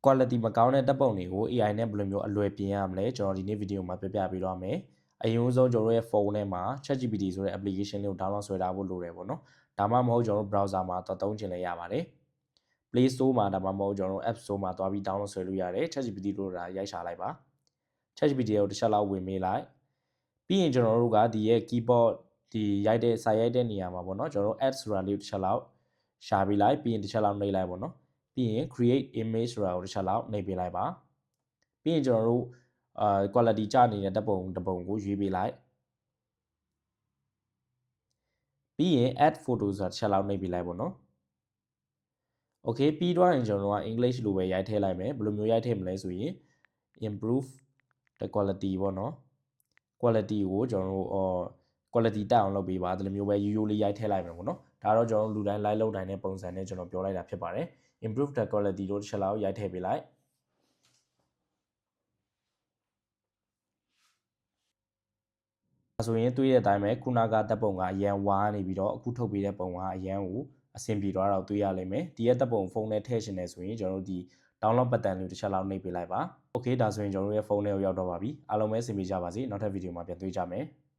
quality မကောင်းတဲ့တပ်ပုံတွေကို AI နဲ့ဘယ်လိုမျိုးအလွယ်ပြင်ရမလဲကျွန်တော်ဒီနေ့ဗီဒီယိုမှာပြပြပေးတော့မယ်အရင်ဆုံးကျွန်တော်ရဲ့ဖုန်းထဲမှာ ChatGPT ဆိုတဲ့ application လေးကို download ဆွဲထားဖို့လိုတယ်ပေါ့နော်ဒါမှမဟုတ်ကျွန်တော် browser မှာသုံးချင်လည်းရပါတယ် Play Store မှာဒါမှမဟုတ်ကျွန်တော် App Store မှာသွားပြီး download ဆွဲလို့ရတယ် ChatGPT လို့ဒါရိုက်ရှာလိုက်ပါ ChatGPT ကိုတစ်ချက်လောက်ဝင်မေးလိုက်ပြီးရင်ကျွန်တော်တို့ကဒီရဲ့ keyboard ဒီရိုက်တဲ့စာရိုက်တဲ့နေရာမှာပေါ့နော်ကျွန်တော်တို့ add ဆိုတာလေးကိုတစ်ချက်လောက်ရှာပေးလိုက်ပြီးရင်တစ်ချက်လောက်နှိပ်လိုက်ပေါ့နော်ပြီးရင် create image ဆိုတာကိုတစ်ချက်လောက်နှိပ်ပေးလိုက်ပါပြီးရင်ကျွန်တော်တို့ quality ကျနေတဲ့တပ်ပုံတစ်ပုံကိုရွေးပေးလိုက်ပြီးရင် add photo ဆိုတာတစ်ချက်လောက်နှိပ်ပေးလိုက်ပေါ့နော် okay ပြီးတော့ရင်ကျွန်တော်တို့က English လိုပဲရိုက်ထည့်လိုက်မယ်ဘယ်လိုမျိုးရိုက်ထည့်မလဲဆိုရင် improve the quality ပေါ့နော် quality ကိုကျွန်တော်တို့quality တက်အောင်လုပ်ပေးပါဒီလိုမျိုးပဲရိုးရိုးလေးရိုက်ထည့်လိုက်မယ်ပေါ့နော်ဒါတော့ကျွန်တော်တို့လူတိုင်း live လုပ်နိုင်တဲ့ပုံစံနဲ့ကျွန်တော်ပြောလိုက်တာဖြစ်ပါတယ် improve the quality လို့တစ်ချက်လောက်ရိုက်ထည့်ပေးလိုက်ဆိုရင်တွေ့တဲ့အတိုင်းပဲခုနကတပ်ပုံကအရန်ဝါနေပြီးတော့အခုထုတ်ပေးတဲ့ပုံကအရန်ကိုအဆင်ပြေသွားတော့တွေ့ရလိမ့်မယ်ဒီရဲ့တပ်ပုံဖုန်းထဲထည့်ရှင်နေဆိုရင်ကျွန်တော်တို့ဒီ download button လေးတစ်ချက်လောက်နှိပ်ပေးလိုက်ပါ okay ဒါဆိုရင်ကျွန်တော်တို့ရဲ့ဖုန်းထဲကိုရောက်တော့ပါပြီအားလုံးပဲအဆင်ပြေကြပါစေနောက်ထပ်ဗီဒီယိုမှာပြန်တွေ့ကြမယ်